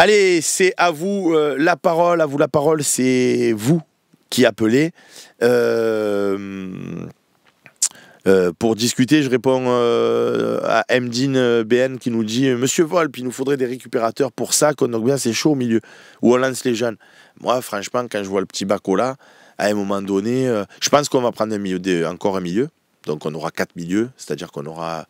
Allez, c'est à vous la parole. À vous la parole, c'est vous qui appelez. Pour discuter, je réponds à Mdine BN qui nous dit Monsieur Volp, il nous faudrait des récupérateurs pour ça, qu'on a bien, c'est chaud au milieu, où on lance les jeunes. Moi, franchement, quand je vois le petit Bacola, à un moment donné, je pense qu'on va prendre un milieu, encore un milieu. Donc on aura 4 milieux, c'est-à-dire qu'on aura,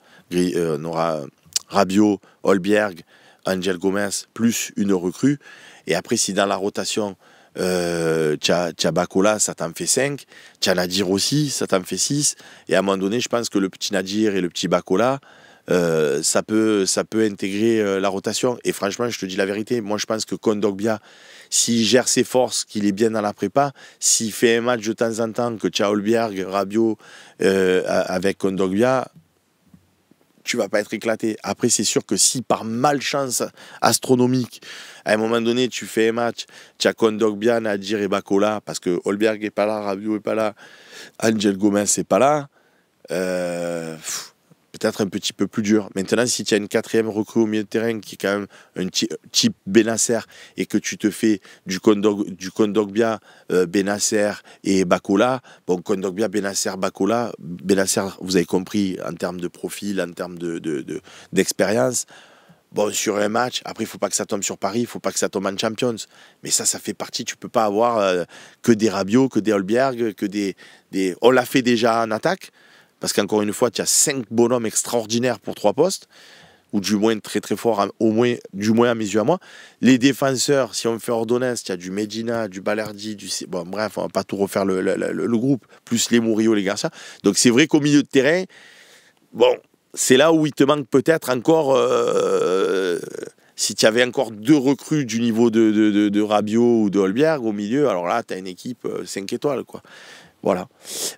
Rabiot, Holberg, Angel Gomez, plus une recrue. Et après, si dans la rotation, t'as Bacola, ça t'en fait 5. T'as Nadir aussi, ça t'en fait 6. Et à un moment donné, je pense que le petit Nadir et le petit Bacola, ça peut intégrer la rotation. Et franchement, je te dis la vérité, moi je pense que Kondogbia, s'il gère ses forces, qu'il est bien dans la prépa, s'il fait un match de temps en temps, que tu as Holberg, Rabiot avec Kondogbia, tu vas pas être éclaté. Après, c'est sûr que si par malchance astronomique, à un moment donné, tu fais un match, tu as Kondogbia, Nadir et Bacola, parce que Holberg n'est pas là, Rabiot n'est pas là, Angel Gomez n'est pas là, peut-être un petit peu plus dur. Maintenant, si tu as une quatrième recrue au milieu de terrain qui est quand même un type Benasser et que tu te fais du Kondogbia, Benasser et Bacola, bon, Kondogbia, Benasser, Bacola, Benasser, vous avez compris, en termes de profil, en termes d'expérience, bon, sur un match, après, il ne faut pas que ça tombe sur Paris, il ne faut pas que ça tombe en Champions. Mais ça fait partie, tu ne peux pas avoir que des Rabiot, que des Holberg, que des... On l'a fait déjà en attaque. Parce qu'encore une fois, tu as 5 bonhommes extraordinaires pour 3 postes, ou du moins très très forts, du moins à mes yeux à moi. Les défenseurs, si on fait ordonnance, tu as du Medina, du Balerdi, bon bref, on va pas tout refaire le groupe, plus les Murillo, les Garcia. Donc c'est vrai qu'au milieu de terrain, bon, c'est là où il te manque peut-être encore, si tu avais encore 2 recrues du niveau de Rabiot ou de Holberg au milieu, alors là, tu as une équipe 5 étoiles, quoi. Voilà.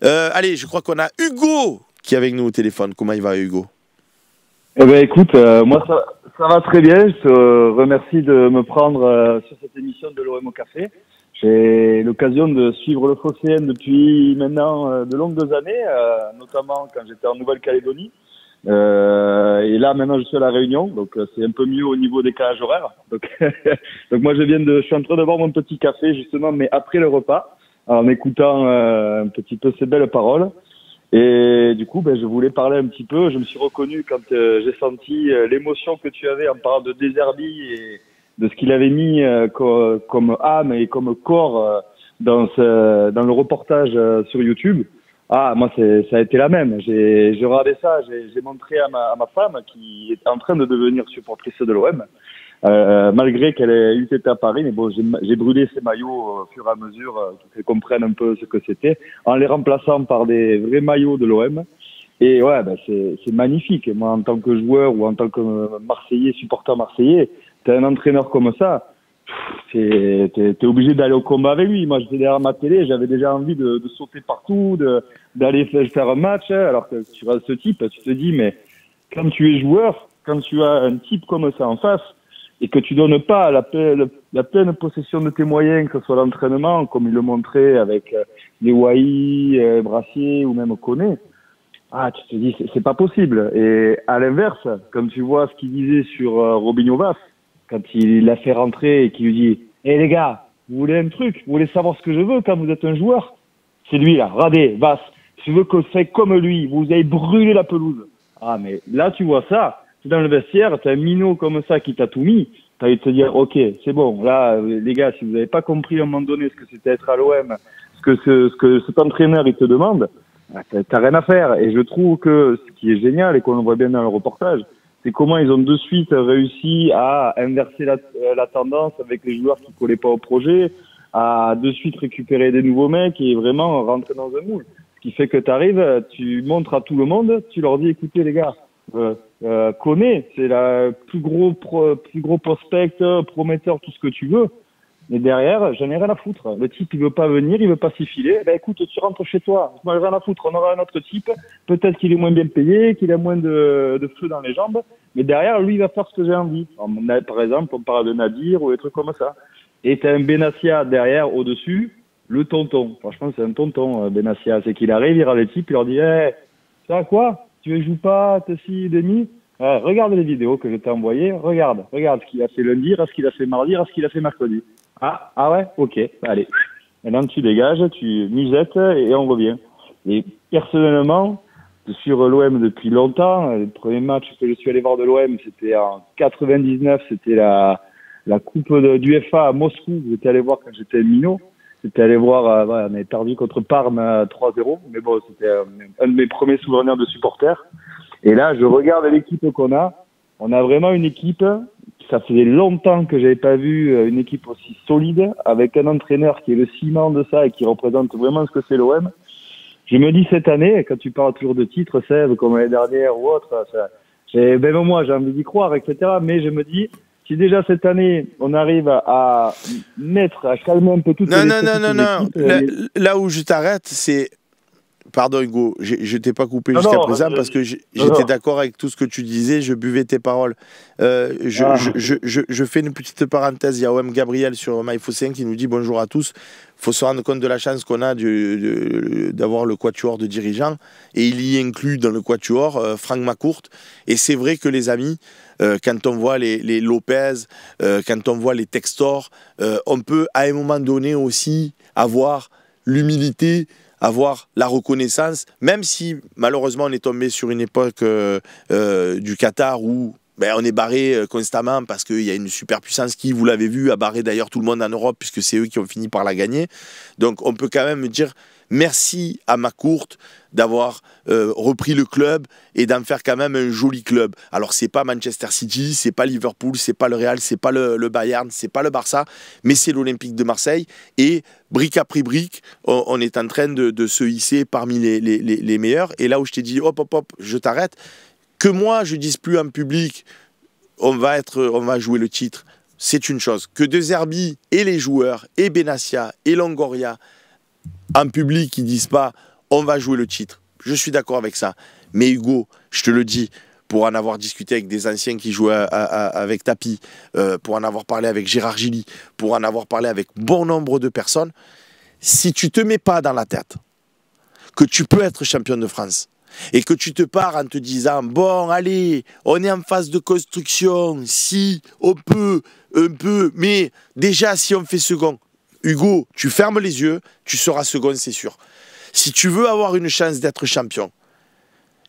Allez, je crois qu'on a Hugo qui est avec nous au téléphone. Comment il va, Hugo? Eh ben, écoute, moi ça va très bien. Je te remercie de me prendre sur cette émission de l'OM au Café. J'ai l'occasion de suivre le Phocéen depuis maintenant de longues années, notamment quand j'étais en Nouvelle-Calédonie. Et là, maintenant, je suis à La Réunion, donc c'est un peu mieux au niveau des décalage horaire. Donc, donc moi, je suis en train de boire mon petit café justement, mais après le repas, en écoutant un petit peu ces belles paroles. Et du coup, je voulais parler un petit peu. Je me suis reconnu quand j'ai senti l'émotion que tu avais en parlant de Deserbi et de ce qu'il avait mis comme âme et comme corps dans le reportage sur YouTube. Ah, moi, ça a été la même. J'ai regardé ça, j'ai montré à ma femme qui est en train de devenir supportrice de l'OM. Malgré qu'elle ait eu été à Paris, mais bon, j'ai brûlé ces maillots au fur et à mesure pour qu'elle comprenne un peu ce que c'était, en les remplaçant par des vrais maillots de l'OM. Et ouais, c'est magnifique. Moi, en tant que joueur ou en tant que Marseillais, supporter marseillais, t'as un entraîneur comme ça, t'es obligé d'aller au combat avec lui. Moi, j'étais derrière ma télé, j'avais déjà envie de sauter partout, d'aller faire un match. Alors que tu vois ce type, tu te dis, mais quand tu es joueur, quand tu as un type comme ça en face, et que tu donnes pas la pleine possession de tes moyens, que ce soit l'entraînement, comme il le montrait avec les Wai, Brassier ou même Koné, ah, tu te dis, c'est pas possible. Et à l'inverse, quand tu vois ce qu'il disait sur Robinho Vas, quand il l'a fait rentrer et qu'il lui dit, hé les gars, vous voulez un truc? Vous voulez savoir ce que je veux quand vous êtes un joueur? C'est lui là, regardez, Vas, je veux que c'est comme lui, vous avez brûlé la pelouse. Ah, mais là, tu vois ça, tu es dans le vestiaire, tu as un minot comme ça qui t'a tout mis, tu as envie de te dire, ok, c'est bon, là, les gars, si vous n'avez pas compris à un moment donné ce que c'était être à l'OM, ce que cet entraîneur, il te demande, t'as rien à faire. Et je trouve que ce qui est génial et qu'on le voit bien dans le reportage, c'est comment ils ont de suite réussi à inverser la tendance avec les joueurs qui collaient pas au projet, à de suite récupérer des nouveaux mecs et vraiment rentrer dans un moule. Ce qui fait que tu arrives, tu montres à tout le monde, tu leur dis, écoutez les gars, Koné, c'est la plus gros prospect, prometteur, tout ce que tu veux. Mais derrière, j'en ai rien à foutre. Le type, il veut pas venir, il veut pas s'y filer. Ben écoute, tu rentres chez toi. Moi, j'ai rien à foutre. On aura un autre type. Peut-être qu'il est moins bien payé, qu'il a moins de feu dans les jambes. Mais derrière, lui, il va faire ce que j'ai envie. Par exemple, on parle de Nadir ou des trucs comme ça. Et t'as un Benassia derrière, au-dessus, le tonton. Franchement, c'est un tonton, Benassia. C'est qu'il arrive, il regarde les types, il leur dit, ça quoi? Tu ne joues pas, t'es si demi? regarde les vidéos que je t'ai envoyées, regarde ce qu'il a fait lundi, ce qu'il a fait mardi, ce qu'il a fait mercredi. Ah ouais, ok, allez. Maintenant tu dégages, tu musettes et on revient. Et personnellement, je suis l'OM depuis longtemps. Le premier match que je suis allé voir de l'OM, c'était en 99, c'était la coupe d'UEFA à Moscou. J'étais allé voir quand j'étais minot. J'étais allé voir, on avait perdu contre Parme 3-0, mais bon, c'était un de mes premiers souvenirs de supporter. Et là, je regarde l'équipe qu'on a. On a vraiment une équipe. Ça faisait longtemps que j'avais pas vu une équipe aussi solide, avec un entraîneur qui est le ciment de ça et qui représente vraiment ce que c'est l'OM. Je me dis cette année, quand tu parles toujours de titres, Seb, comme l'année dernière ou autre, même moi j'ai envie d'y croire, etc. Mais je me dis, si déjà cette année on arrive à calmer un peu toutes les équipes, Là où je t'arrête, c'est... Pardon Hugo, je t'ai pas coupé jusqu'à présent parce que j'étais d'accord avec tout ce que tu disais, je buvais tes paroles. Je fais une petite parenthèse, il y a OM Gabriel sur MyFo5 qui nous dit bonjour à tous. Il faut se rendre compte de la chance qu'on a d'avoir le quatuor de dirigeants et il y inclut dans le quatuor Franck Macourt. Et c'est vrai que les amis, quand on voit les Lopez, quand on voit les Textor, on peut à un moment donné aussi avoir l'humilité, avoir la reconnaissance, même si malheureusement on est tombé sur une époque du Qatar où on est barré constamment parce qu'il y a une superpuissance qui, vous l'avez vu, a barré d'ailleurs tout le monde en Europe puisque c'est eux qui ont fini par la gagner. Donc on peut quand même dire merci à Macourt d'avoir repris le club et d'en faire quand même un joli club. Alors c'est pas Manchester City, c'est pas Liverpool, c'est pas le Real, c'est pas le Bayern, c'est pas le Barça, mais c'est l'Olympique de Marseille et brique après brique, on est en train de se hisser parmi les meilleurs. Et là où je t'ai dit hop, je t'arrête, que moi je dise plus en public on va jouer le titre, c'est une chose. Que De Zerbi et les joueurs, et Benassia et Longoria en public ils disent pas on va jouer le titre, je suis d'accord avec ça. Mais Hugo, je te le dis, pour en avoir discuté avec des anciens qui jouaient avec Tapi, pour en avoir parlé avec Gérard Gilly, pour en avoir parlé avec bon nombre de personnes, si tu te mets pas dans la tête que tu peux être champion de France et que tu te pars en te disant bon allez, on est en phase de construction, si on peut, un peu, mais déjà si on fait second, Hugo, tu fermes les yeux, tu seras second, c'est sûr. Si tu veux avoir une chance d'être champion,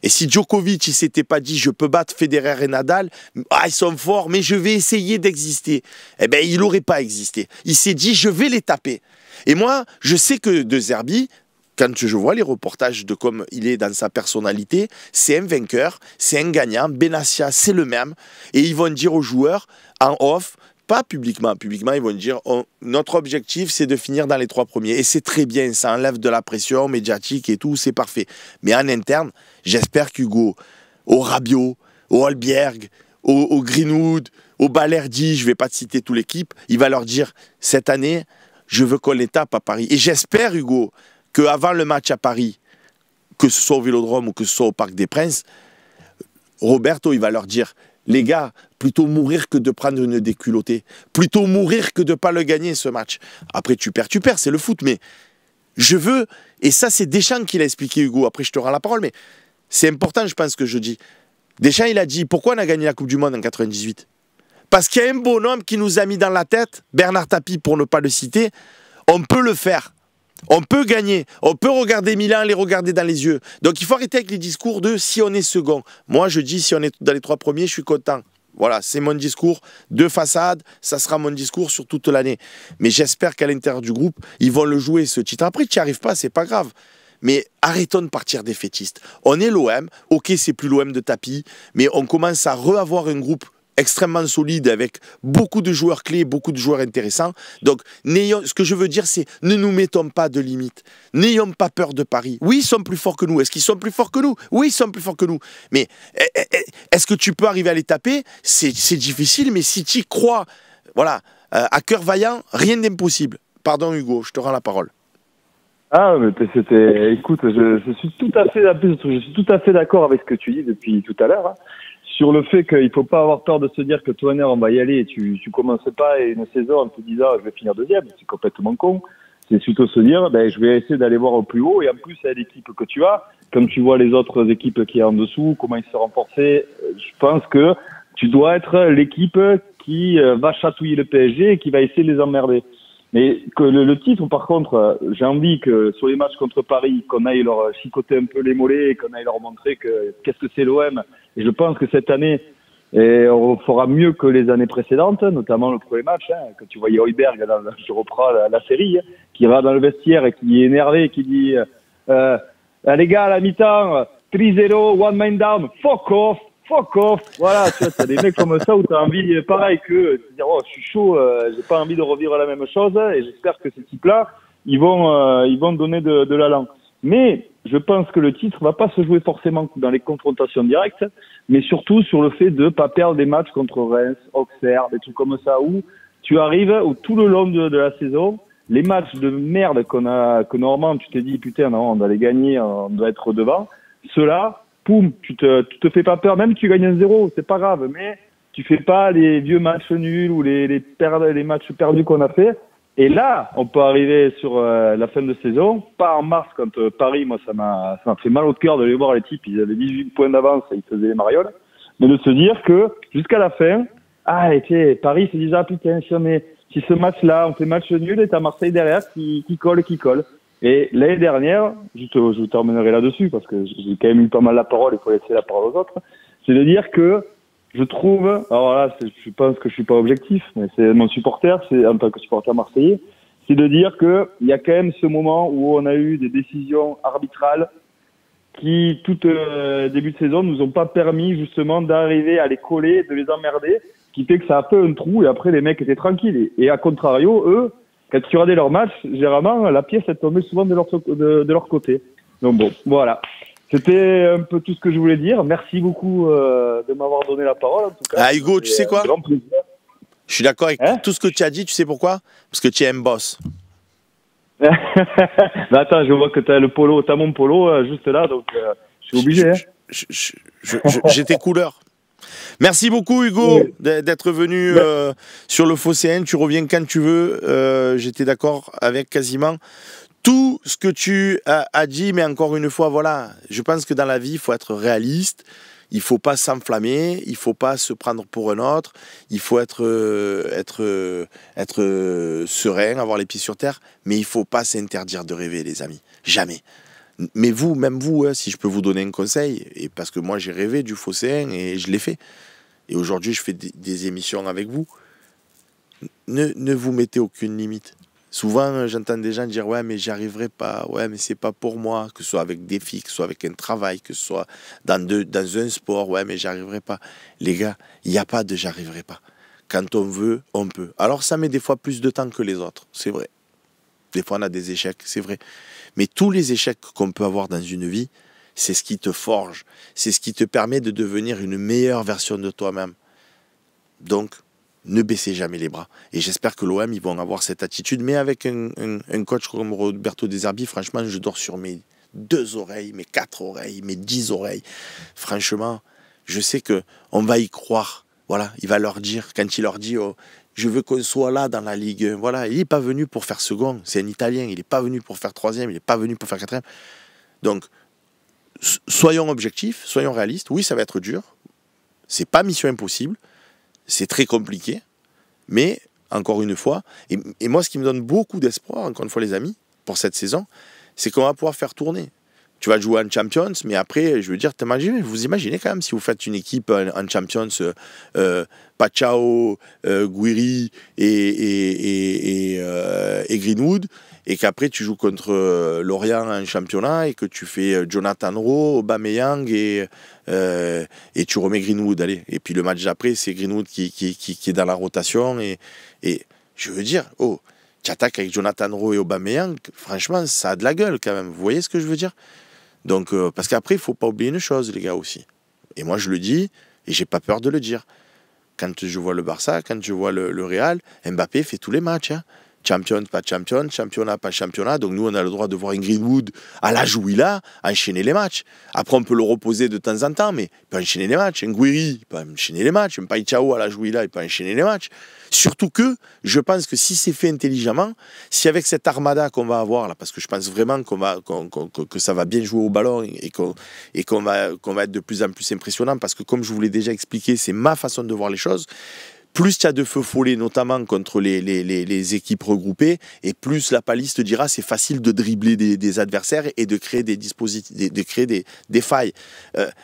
et si Djokovic il s'était pas dit je peux battre Federer et Nadal, ils sont forts mais je vais essayer d'exister, eh ben il n'aurait pas existé. Il s'est dit je vais les taper. Et moi je sais que De Zerbi, quand je vois les reportages de comme il est dans sa personnalité, c'est un vainqueur, c'est un gagnant. Benassia c'est le même et ils vont dire aux joueurs en off, pas publiquement, ils vont dire notre objectif c'est de finir dans les 3 premiers et c'est très bien, ça enlève de la pression médiatique et tout, c'est parfait. Mais en interne, j'espère qu'Hugo, au Rabiot, au Albierg, au Greenwood, au Balerdi, je ne vais pas te citer toute l'équipe, il va leur dire cette année, je veux qu'on les tape à Paris. Et j'espère Hugo, qu'avant le match à Paris, que ce soit au Vélodrome ou que ce soit au Parc des Princes, Roberto il va leur dire les gars, plutôt mourir que de prendre une déculottée. Plutôt mourir que de ne pas le gagner, ce match. Après, tu perds, c'est le foot. Mais je veux, et ça, c'est Deschamps qui l'a expliqué, Hugo. Après, je te rends la parole, mais c'est important, je pense, que je dis. Deschamps, il a dit, pourquoi on a gagné la Coupe du Monde en 98 ? Parce qu'il y a un bonhomme qui nous a mis dans la tête, Bernard Tapie, pour ne pas le citer, on peut le faire. On peut gagner, on peut regarder Milan, les regarder dans les yeux. Donc il faut arrêter avec les discours de si on est second. Moi je dis si on est dans les 3 premiers, je suis content. Voilà, c'est mon discours de façade, ça sera mon discours sur toute l'année. Mais j'espère qu'à l'intérieur du groupe, ils vont le jouer ce titre. Après, tu n'y arrives pas, c'est pas grave. Mais arrêtons de partir défaitistes. On est l'OM, ok c'est plus l'OM de Tapi, mais on commence à reavoir un groupe extrêmement solide avec beaucoup de joueurs clés, beaucoup de joueurs intéressants. Donc, ce que je veux dire, c'est ne nous mettons pas de limites. N'ayons pas peur de Paris. Oui, ils sont plus forts que nous. Est-ce qu'ils sont plus forts que nous? Oui, ils sont plus forts que nous. Mais est-ce que tu peux arriver à les taper? C'est difficile, mais si tu y crois, voilà, à cœur vaillant, rien d'impossible. Pardon Hugo, je te rends la parole. Ah, mais écoute, je suis tout à fait d'accord avec ce que tu dis depuis tout à l'heure. Hein. Sur le fait qu'il faut pas avoir peur de se dire que toi, on va y aller et tu commences pas une saison en te disant je vais finir deuxième, c'est complètement con. c'est plutôt se dire, je vais essayer d'aller voir au plus haut. Et en plus, avec l'équipe que tu as, comme tu vois les autres équipes qui sont en dessous, comment ils se renforcer, je pense que tu dois être l'équipe qui va chatouiller le PSG et qui va essayer de les emmerder. Mais que le titre, par contre, j'ai envie que sur les matchs contre Paris, qu'on aille leur chicoter un peu les mollets et qu'on aille leur montrer qu'est-ce que c'est l'OM. Et je pense que cette année, on fera mieux que les années précédentes, notamment le premier match, quand tu voyais Højbjerg, je reprends la série, qui va dans le vestiaire et qui est énervé et qui dit les gars, à la mi-temps, 3-0, one man down, fuck off. Voilà, tu vois, t'as des mecs comme ça où t'as envie, pareil que, de dire, je suis chaud, j'ai pas envie de revivre la même chose, et j'espère que ces types-là, ils vont donner de l'allant. Mais, je pense que le titre va pas se jouer forcément dans les confrontations directes, mais surtout sur le fait de pas perdre des matchs contre Reims, Auxerre, des trucs comme ça, où tu arrives, où tout le long de la saison, les matchs de merde que normalement tu t'es dit, putain, non, on doit les gagner, on doit être devant, ceux-là, poum, tu te fais pas peur, même si tu gagnes 1-0, c'est pas grave, mais tu fais pas les vieux matchs nuls ou les matchs perdus qu'on a fait. Et là, on peut arriver sur la fin de saison, pas en mars quand Paris, moi ça m'a fait mal au cœur de les voir les types, ils avaient 18 points d'avance et ils faisaient les marioles, mais de se dire que jusqu'à la fin, Paris se disait putain, si ce match-là, on fait match nul et t'as Marseille derrière qui colle. Et l'année dernière, je terminerai là-dessus parce que j'ai quand même eu pas mal la parole, il faut laisser la parole aux autres, c'est de dire que je trouve, alors là, je pense que je suis pas objectif, mais c'est mon supporter, c'est en tant que supporter marseillais, c'est de dire que il y a quand même ce moment où on a eu des décisions arbitrales qui, tout début de saison, nous ont pas permis justement d'arriver à les coller, de les emmerder, qui fait que ça a fait un trou et après les mecs étaient tranquilles. Et à contrario, eux, quand tu regardais leur match, généralement, la pièce est tombée souvent de leur côté. Donc bon, voilà. C'était un peu tout ce que je voulais dire. Merci beaucoup de m'avoir donné la parole, en tout cas. Ah, Hugo, tu sais quoi? Je suis d'accord avec tout ce que tu as dit, tu sais pourquoi? Parce que tu es un boss. Attends, je vois que t'as mon polo juste là, donc je suis obligé. J'ai tes couleurs. Merci beaucoup Hugo d'être venu sur le Phocéen. Tu reviens quand tu veux. J'étais d'accord avec quasiment tout ce que tu as dit, mais encore une fois, voilà, je pense que dans la vie, il faut être réaliste. Il ne faut pas s'enflammer, il ne faut pas se prendre pour un autre, il faut être serein, avoir les pieds sur terre, mais il ne faut pas s'interdire de rêver, les amis. Jamais. Mais vous, même vous, si je peux vous donner un conseil, et parce que moi j'ai rêvé du Phocéen et je l'ai fait, et aujourd'hui je fais des émissions avec vous, ne vous mettez aucune limite. Souvent j'entends des gens dire ouais mais j'y arriverai pas, ouais mais c'est pas pour moi, que ce soit avec des filles, que ce soit avec un travail, que ce soit dans un sport, ouais mais j'y arriverai pas. Les gars, il n'y a pas de j'y arriverai pas. Quand on veut, on peut. Alors ça met des fois plus de temps que les autres, c'est vrai. Des fois on a des échecs, c'est vrai. Mais tous les échecs qu'on peut avoir dans une vie, c'est ce qui te forge, c'est ce qui te permet de devenir une meilleure version de toi-même. Donc, ne baissez jamais les bras. Et j'espère que l'OM, ils vont avoir cette attitude. Mais avec un coach comme Roberto De Zerbi, franchement, je dors sur mes 2 oreilles, mes 4 oreilles, mes 10 oreilles. Franchement, je sais qu'on va y croire. Voilà, il va leur dire, quand il leur dit je veux qu'on soit là dans la Ligue 1. Voilà, il n'est pas venu pour faire second, c'est un Italien, il n'est pas venu pour faire 3e, il n'est pas venu pour faire 4e. Donc, soyons objectifs, soyons réalistes. Oui, ça va être dur. C'est pas mission impossible. C'est très compliqué. Mais, encore une fois, et moi, ce qui me donne beaucoup d'espoir, encore une fois, les amis, pour cette saison, c'est qu'on va pouvoir faire tourner. Tu vas jouer en Champions, mais après, je veux dire, vous imaginez quand même si vous faites une équipe en Champions, Pachao, Guiri et Greenwood, et qu'après tu joues contre Lorient en championnat et que tu fais Jonathan Rowe, Aubameyang et tu remets Greenwood, allez. Et puis le match d'après, c'est Greenwood qui est dans la rotation et je veux dire, tu attaques avec Jonathan Rowe et Aubameyang, franchement, ça a de la gueule quand même. Vous voyez ce que je veux dire? Donc, parce qu'après, il ne faut pas oublier une chose, les gars, aussi. Et moi, je le dis, et j'ai pas peur de le dire. Quand je vois le Barça, quand je vois le Real, Mbappé fait tous les matchs. Hein. champion, pas champion, championnat, pas championnat. Donc nous, on a le droit de voir un Greenwood à l'âge où il a enchaîner les matchs. Après, on peut le reposer de temps en temps, mais il peut enchaîner les matchs. Un Guiri, il peut enchaîner les matchs. Un Païchao à l'âge où il a, il peut enchaîner les matchs. Surtout que, je pense que si c'est fait intelligemment, si avec cette armada qu'on va avoir là, parce que je pense vraiment que ça va bien jouer au ballon et qu'on va être de plus en plus impressionnant, parce que comme je vous l'ai déjà expliqué, c'est ma façon de voir les choses. Plus tu as de feux follets, notamment contre les équipes regroupées, et plus la palisse te dira c'est facile de dribbler des adversaires et de créer des dispositifs, de créer des failles.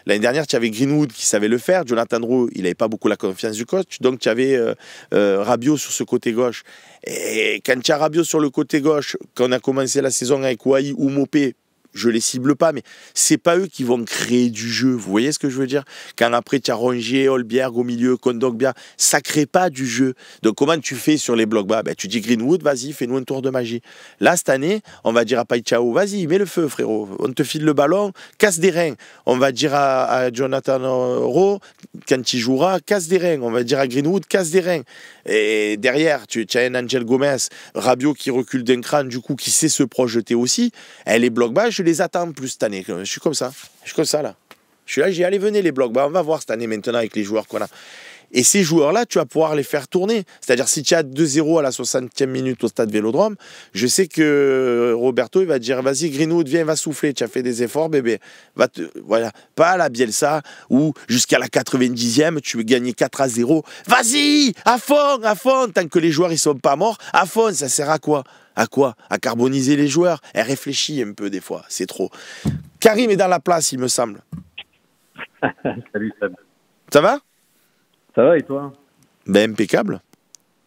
L'année dernière, tu avais Greenwood qui savait le faire, Jonathan Rowe, il n'avait pas beaucoup la confiance du coach, donc tu avais Rabiot sur ce côté gauche. Et quand tu as Rabiot sur le côté gauche, quand on a commencé la saison avec Wai ou Mopé, je les cible pas, mais c'est pas eux qui vont créer du jeu. Vous voyez ce que je veux dire? Quand après tu as Rongier, Holberg au milieu, Kondogbia, ça crée pas du jeu. Donc comment tu fais sur les blocs bas? Ben, tu dis Greenwood, vas-y, fais-nous un tour de magie. Là, cette année, on va dire à Païchao, vas-y, mets le feu, frérot. On te file le ballon, casse des reins. On va dire à Jonathan Rowe, quand il jouera, casse des reins. On va dire à Greenwood, casse des reins. Et derrière, tu as un Angel Gomez, Rabiot qui recule d'un crâne, du coup, qui sait se projeter aussi. Et les blocs bas, je les attends plus cette année. Je suis comme ça. Je suis comme ça, là. Je suis là, j'ai allez, venez les blocs bas. On va voir cette année maintenant avec les joueurs qu'on a. Et ces joueurs-là, tu vas pouvoir les faire tourner. C'est-à-dire, si tu as 2-0 à la 60e minute au stade Vélodrome, je sais que Roberto, il va dire, vas-y, Greenwood, viens, va souffler. Tu as fait des efforts, bébé. Voilà. Pas à la Bielsa, où jusqu'à la 90e, tu veux gagner 4-0. Vas-y, à fond, tant que les joueurs, ils sont pas morts. À fond, ça sert à quoi? À quoi? À carboniser les joueurs. Elle réfléchit un peu des fois, c'est trop. Karim est dans la place, il me semble. Salut Seb. Ça va? Ça va et toi? Ben, impeccable.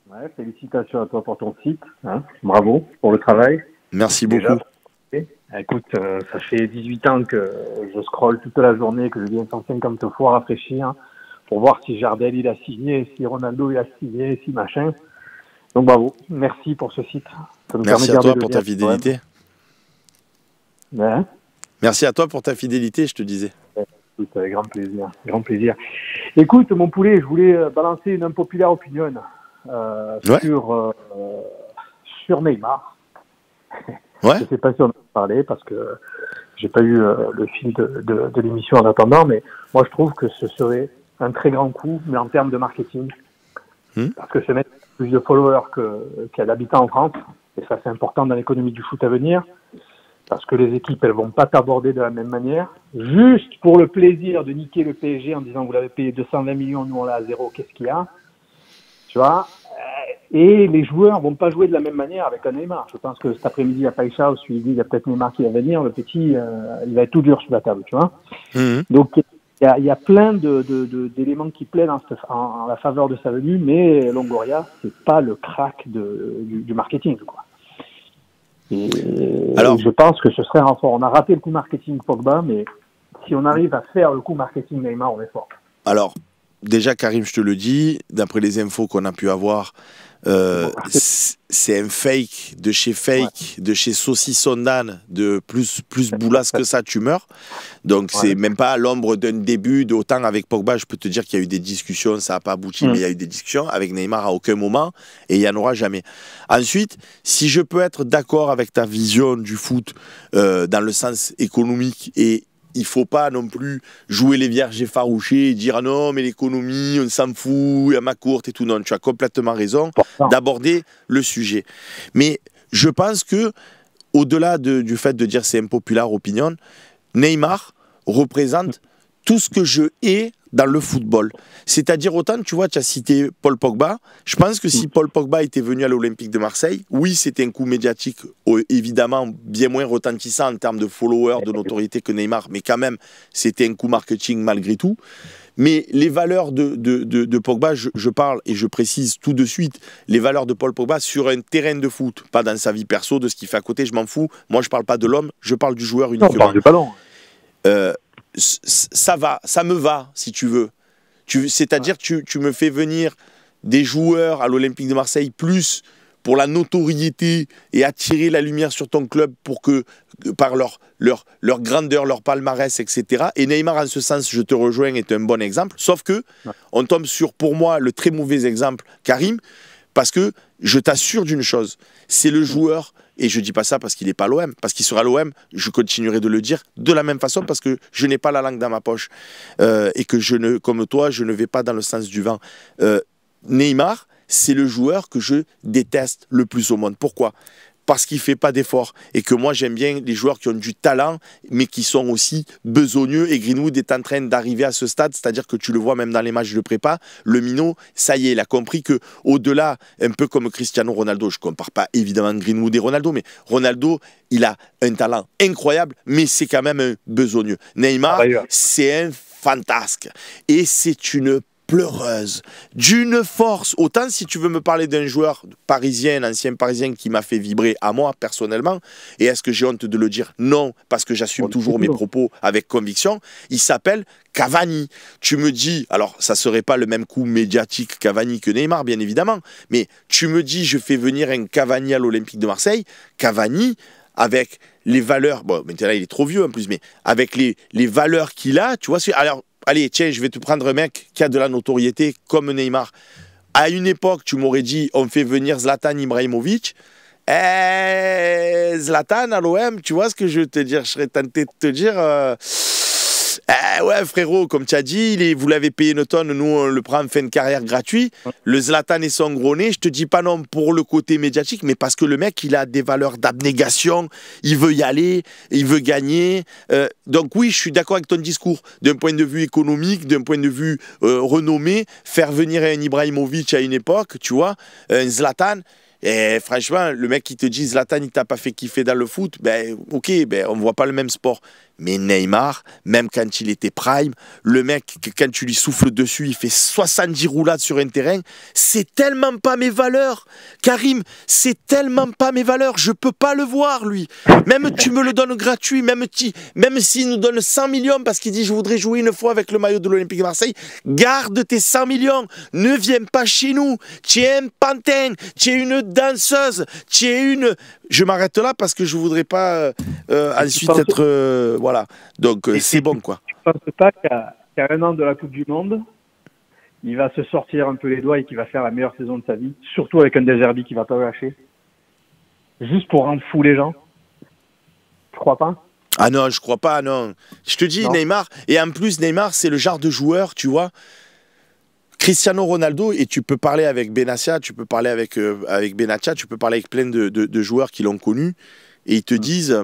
Ouais, félicitations à toi pour ton site. Hein. Bravo pour le travail. Merci déjà beaucoup. Écoute, ça fait 18 ans que je scrolle toute la journée, que je viens 150 fois rafraîchir pour voir si Jardel il a signé, si Ronaldo il a signé, si machin. Donc bravo, merci pour ce site. Ça nous Merci permet à de garder toi le pour lien, ta fidélité. Ouais. Merci à toi pour ta fidélité, je te disais. Écoute, avec grand plaisir, grand plaisir. Écoute, mon poulet, je voulais balancer une impopulaire opinion sur Neymar. Ouais. Je ne sais pas si on en a parlé parce que j'ai pas eu le fil de l'émission en attendant, mais moi je trouve que ce serait un très grand coup, mais en termes de marketing. Parce que ce mec a plus de followers qu'il y a d'habitants en France, et ça c'est important dans l'économie du foot à venir, parce que les équipes elles vont pas t'aborder de la même manière, juste pour le plaisir de niquer le PSG en disant vous l'avez payé 220 millions, nous on l'a à zéro, qu'est-ce qu'il y a? Tu vois, et les joueurs vont pas jouer de la même manière avec un Neymar. Je pense que cet après-midi à Païcha, il y a peut-être Neymar qui va venir, le petit, il va être tout dur sur la table, tu vois. Donc il y a plein d'éléments qui plaident en la faveur de sa venue, mais Longoria, c'est pas le crack du marketing, quoi. Et alors, je pense que ce serait un fort. On a raté le coup marketing Pogba, mais si on arrive à faire le coup marketing Neymar, on est fort. Alors, déjà, Karim, je te le dis, d'après les infos qu'on a pu avoir, c'est un fake, de chez Saucisson d'âne, de plus boulasse que ça, tu meurs. Donc, c'est même pas à l'ombre d'un début. Autant avec Pogba, je peux te dire qu'il y a eu des discussions, ça n'a pas abouti, mais il y a eu des discussions. Avec Neymar, à aucun moment, et il n'y en aura jamais. Ensuite, si je peux être d'accord avec ta vision du foot dans le sens économique, et il ne faut pas non plus jouer les vierges effarouchés et dire ah non, mais l'économie, on s'en fout, il y a ma courte et tout. Non, tu as complètement raison d'aborder le sujet. Mais je pense que, au-delà du fait de dire c'est impopulaire opinion, Neymar représente tout ce que je hais dans le football. C'est-à-dire, autant, tu vois, tu as cité Paul Pogba. Je pense que si Paul Pogba était venu à l'Olympique de Marseille, oui, c'était un coup médiatique, évidemment, bien moins retentissant en termes de followers, de notoriété que Neymar, mais quand même, c'était un coup marketing malgré tout. Mais les valeurs de Pogba, je parle et je précise tout de suite, les valeurs de Paul Pogba sur un terrain de foot, pas dans sa vie perso, de ce qu'il fait à côté, je m'en fous. Moi, je ne parle pas de l'homme, je parle du joueur uniquement. On parle du ballon. Ça me va, si tu veux. C'est-à-dire que tu me fais venir des joueurs à l'Olympique de Marseille plus pour la notoriété et attirer la lumière sur ton club pour que, par leur grandeur, leur palmarès, etc. Et Neymar, en ce sens, je te rejoins, est un bon exemple. Sauf que on tombe sur, pour moi, le très mauvais exemple, Karim, parce que je t'assure d'une chose, c'est le joueur, et je dis pas ça parce qu'il n'est pas à l'OM, parce qu'il sera à l'OM, je continuerai de le dire de la même façon parce que je n'ai pas la langue dans ma poche et que comme toi, je ne vais pas dans le sens du vent. Neymar, c'est le joueur que je déteste le plus au monde. Pourquoi ? Parce qu'il ne fait pas d'efforts. Et que moi, j'aime bien les joueurs qui ont du talent, mais qui sont aussi besogneux. Et Greenwood est en train d'arriver à ce stade, c'est-à-dire que tu le vois même dans les matchs de prépa, le minot, ça y est, il a compris qu'au-delà, un peu comme Cristiano Ronaldo, je ne compare pas évidemment Greenwood et Ronaldo, mais Ronaldo, il a un talent incroyable, mais c'est quand même un besogneux. Neymar, c'est un fantasque. Et c'est une pleureuse, d'une force. Autant si tu veux me parler d'un joueur parisien, un ancien parisien qui m'a fait vibrer à moi personnellement, et est-ce que j'ai honte de le dire? Non, parce que j'assume toujours mes propos avec conviction. Il s'appelle Cavani. Tu me dis, alors ça serait pas le même coup médiatique Cavani que Neymar, bien évidemment, mais tu me dis, je fais venir un Cavani à l'Olympique de Marseille. Cavani, avec les valeurs, bon, maintenant il est trop vieux en plus, mais avec les valeurs qu'il a, tu vois, alors, allez, tiens, je vais te prendre un mec qui a de la notoriété comme Neymar. À une époque, tu m'aurais dit, on fait venir Zlatan Ibrahimovic. Zlatan à l'OM, tu vois ce que je veux te dire? Je serais tenté de te dire... ouais, frérot, comme tu as dit, vous l'avez payé une tonne, nous on le prend en fin de carrière gratuit. Le Zlatan est son gros nez. Je te dis pas non pour le côté médiatique, mais parce que le mec, il a des valeurs d'abnégation, il veut y aller, il veut gagner. Donc oui, je suis d'accord avec ton discours. D'un point de vue économique, d'un point de vue renommé, faire venir un Ibrahimovic à une époque, tu vois, un Zlatan... Et franchement, le mec qui te dit Zlatan, il t'a pas fait kiffer dans le foot, ben ok, ben on voit pas le même sport. Mais Neymar, même quand il était prime, le mec, quand tu lui souffles dessus, il fait 70 roulades sur un terrain. C'est tellement pas mes valeurs. Karim, c'est tellement pas mes valeurs. Je peux pas le voir, lui. Même tu me le donnes gratuit, même s'il nous donne 100 millions parce qu'il dit je voudrais jouer une fois avec le maillot de l'Olympique de Marseille, garde tes 100 millions. Ne viens pas chez nous. Tu es un pantin, tu es une danseuse, tu es une... Je m'arrête là parce que je voudrais pas ensuite être... voilà, donc c'est bon quoi. Tu ne penses pas qu'à un an de la Coupe du Monde, il va se sortir un peu les doigts et qu'il va faire la meilleure saison de sa vie, surtout avec un De Zerbi qui va pas lâcher, juste pour rendre fou les gens? Tu crois pas? Ah non, je crois pas, non. Je te dis, non. Neymar, et en plus Neymar, c'est le genre de joueur, tu vois, Cristiano Ronaldo, et tu peux parler avec Benassia, tu peux parler avec Benatia, tu peux parler avec plein de joueurs qui l'ont connu, et ils te disent,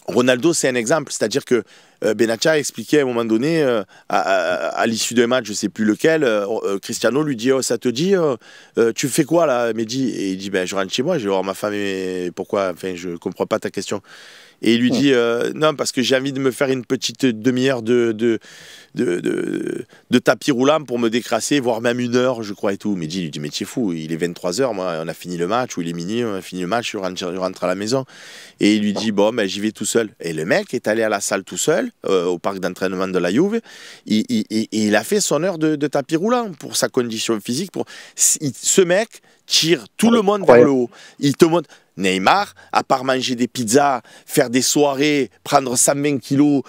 Ronaldo c'est un exemple, c'est-à-dire que Benatia expliquait à un moment donné, à l'issue d'un match, je ne sais plus lequel, Cristiano lui dit, oh, ça te dit, tu fais quoi là, Mehdi? Et il dit, ben, je rentre chez moi, je vais voir ma femme, et pourquoi, enfin je ne comprends pas ta question. Et il lui dit, non, parce que j'ai envie de me faire une petite demi-heure de tapis roulant pour me décrasser, voire même 1 heure, je crois, et tout. Mais il lui dit, mais tu es fou, il est 23h, moi, on a fini le match, ou il est minuit, on a fini le match, je rentre à la maison. Et il lui dit, bon, ben, j'y vais tout seul. Et le mec est allé à la salle tout seul, au parc d'entraînement de la Juve, il a fait son heure de tapis roulant pour sa condition physique. Ce mec tire tout le monde vers le haut. Il te montre... Neymar, à part manger des pizzas, faire des soirées, prendre 120 kilos,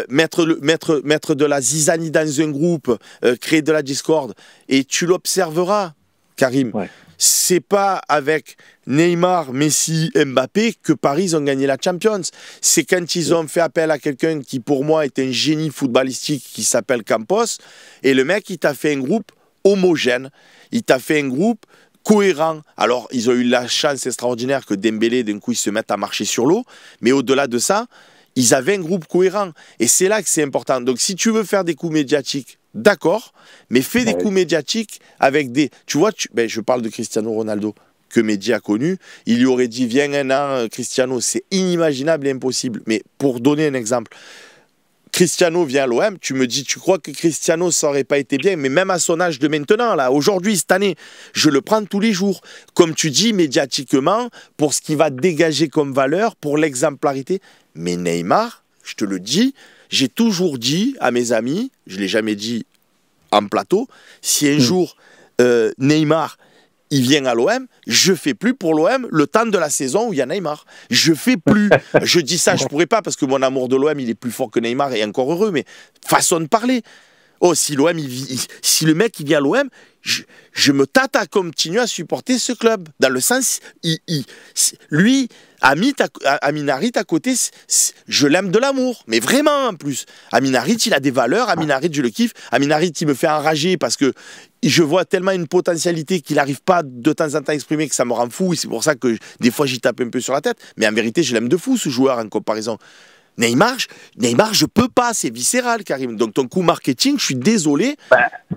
mettre de la zizanie dans un groupe, créer de la discorde, et tu l'observeras, Karim. C'est pas avec Neymar, Messi, Mbappé que Paris ont gagné la Champions. C'est quand ils ont fait appel à quelqu'un qui, pour moi, est un génie footballistique qui s'appelle Campos, et le mec, il t'a fait un groupe homogène, il t'a fait un groupe cohérent. Alors, ils ont eu la chance extraordinaire que Dembélé, d'un coup, ils se mettent à marcher sur l'eau. Mais au-delà de ça, ils avaient un groupe cohérent. Et c'est là que c'est important. Donc, si tu veux faire des coups médiatiques, d'accord, mais fais des coups médiatiques avec des... Tu vois, ben, je parle de Cristiano Ronaldo, que Mehdi a connu. Il lui aurait dit, viens un an, Cristiano, c'est inimaginable et impossible. Mais pour donner un exemple... Cristiano vient à l'OM, tu me dis, tu crois que Cristiano, ça n'aurait pas été bien, mais même à son âge de maintenant, là, aujourd'hui, cette année, je le prends tous les jours. Comme tu dis, médiatiquement, pour ce qui va dégager comme valeur, pour l'exemplarité. Mais Neymar, je te le dis, j'ai toujours dit à mes amis, je ne l'ai jamais dit en plateau, si un jour Neymar... il vient à l'OM, je fais plus pour l'OM le temps de la saison où il y a Neymar. Je fais plus. Je dis ça, je pourrais pas parce que mon amour de l'OM, il est plus fort que Neymar et encore heureux, mais façon de parler. Oh, si l'OM, si le mec il vient à l'OM, je me tâte à continuer à supporter ce club. Dans le sens, lui, Amin Harit à côté, je l'aime de l'amour. Mais vraiment en plus. Amin Harit, il a des valeurs. Amin Harit, je le kiffe. Amin Harit, il me fait enrager parce que je vois tellement une potentialité qu'il n'arrive pas de temps en temps à exprimer que ça me rend fou. Et c'est pour ça que des fois, j'y tape un peu sur la tête. Mais en vérité, je l'aime de fou, ce joueur, en comparaison. Neymar, je peux pas, c'est viscéral, Karim. Donc ton coup marketing, je suis désolé.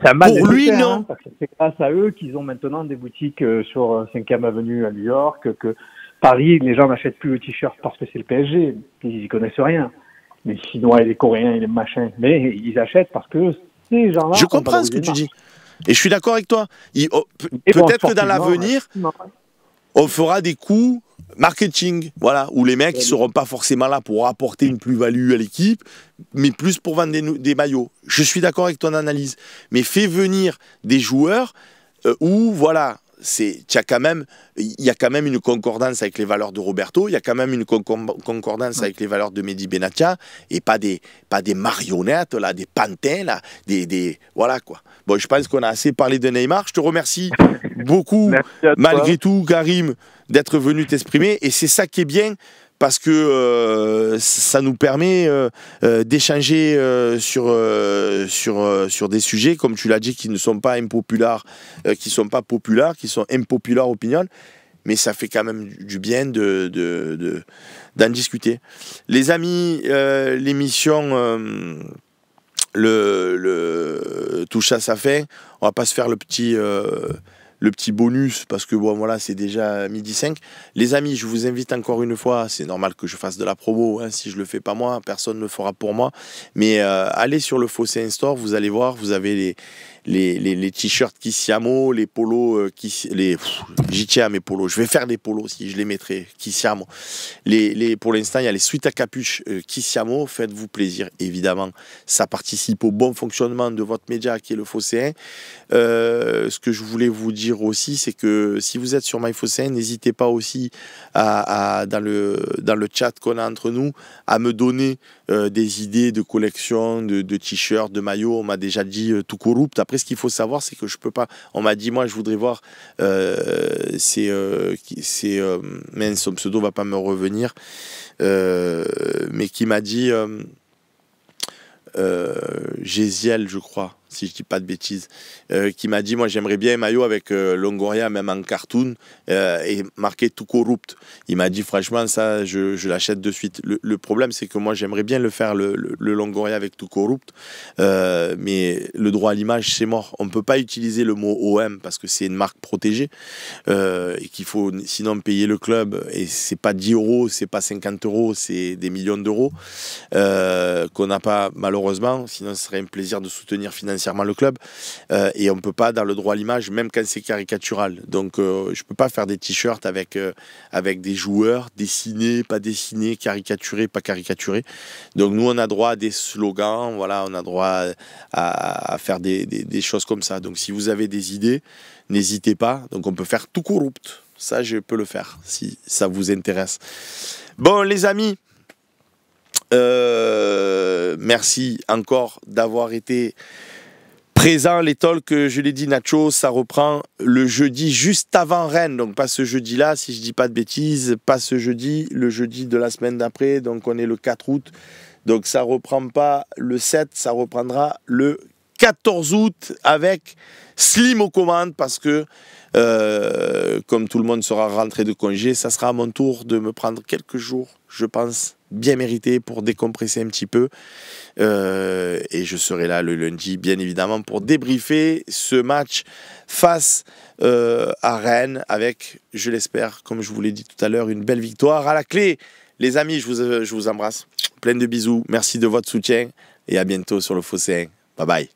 Pour lui, non. Parce que c'est grâce à eux qu'ils ont maintenant des boutiques sur 5e avenue à New York, que Paris, les gens n'achètent plus le t-shirt parce que c'est le PSG. Ils y connaissent rien. Les Chinois et les Coréens et les machins. Mais ils achètent parce que ces gens-là... Je comprends ce que tu dis. Et je suis d'accord avec toi. Peut-être que dans l'avenir, on fera des coups marketing, voilà, où les mecs ne seront pas forcément là pour apporter une plus-value à l'équipe, mais plus pour vendre des maillots. Je suis d'accord avec ton analyse, mais fais venir des joueurs où, voilà, il y a quand même une concordance avec les valeurs de Roberto, il y a quand même une concordance avec les valeurs de Mehdi Benatia, et pas des marionnettes, là, des pantins, là, voilà quoi. Bon, je pense qu'on a assez parlé de Neymar. Je te remercie beaucoup, malgré tout, Karim, d'être venu t'exprimer. Et c'est ça qui est bien, parce que ça nous permet d'échanger sur des sujets, comme tu l'as dit, qui ne sont pas impopulaires, qui sont impopulaires opinion. Mais ça fait quand même du bien d'en discuter. Les amis, l'émission... Le touche à sa fin. On va pas se faire le petit bonus parce que bon voilà, c'est déjà 12h05. Les amis, je vous invite encore une fois, c'est normal que je fasse de la promo, hein, si je le fais pas moi, personne ne le fera pour moi, mais allez sur le Phocéen Store, vous allez voir, vous avez les t-shirts Kissiamo, les polos j'y tiens à mes polos, je vais faire des polos si je les mettrai Kissiamo. Pour l'instant, il y a les suites à capuche Kissiamo, faites-vous plaisir évidemment, ça participe au bon fonctionnement de votre média qui est le Phocéen. Ce que je voulais vous dire aussi, c'est que si vous êtes sur MyPhocéen, n'hésitez pas aussi dans le chat qu'on a entre nous à me donner des idées de collection de t-shirts, de maillots. On m'a déjà dit tout corrupt. Après, ce qu'il faut savoir, c'est que je peux pas. On m'a dit, moi, je voudrais voir. Mince, son pseudo va pas me revenir, mais qui m'a dit Géziel, je crois, si je dis pas de bêtises, qui m'a dit, moi j'aimerais bien un maillot avec Longoria, même en cartoon, et marqué tout corrupt. Il m'a dit, franchement, ça, je l'achète de suite. Le problème, c'est que moi j'aimerais bien le faire, le Longoria avec tout corrupt, mais le droit à l'image, c'est mort. On ne peut pas utiliser le mot OM parce que c'est une marque protégée, et qu'il faut sinon payer le club, et c'est pas 10 euros, c'est pas 50 euros, c'est des millions d'euros qu'on n'a pas malheureusement, sinon ce serait un plaisir de soutenir financièrement le club, et on ne peut pas dans le droit à l'image, même quand c'est caricatural. Donc je ne peux pas faire des t-shirts avec des joueurs dessinés, pas dessinés, caricaturés, pas caricaturés. Donc nous on a droit à des slogans, voilà, on a droit à faire des choses comme ça. Donc si vous avez des idées, n'hésitez pas. Donc on peut faire tout corrupt, ça je peux le faire si ça vous intéresse. Bon les amis, merci encore d'avoir été présent. Les talks, je l'ai dit, Nacho, ça reprend le jeudi juste avant Rennes, donc pas ce jeudi là si je dis pas de bêtises, pas ce jeudi, le jeudi de la semaine d'après, donc on est le 4 août, donc ça reprend pas le 7, ça reprendra le 14 août avec Slim aux commandes, parce que comme tout le monde sera rentré de congé, ça sera à mon tour de me prendre quelques jours, je pense, bien mérité pour décompresser un petit peu, et je serai là le lundi bien évidemment pour débriefer ce match face à Rennes avec, je l'espère, comme je vous l'ai dit tout à l'heure, une belle victoire à la clé. Les amis, je vous embrasse, plein de bisous, merci de votre soutien et à bientôt sur le Phocéen. Bye bye.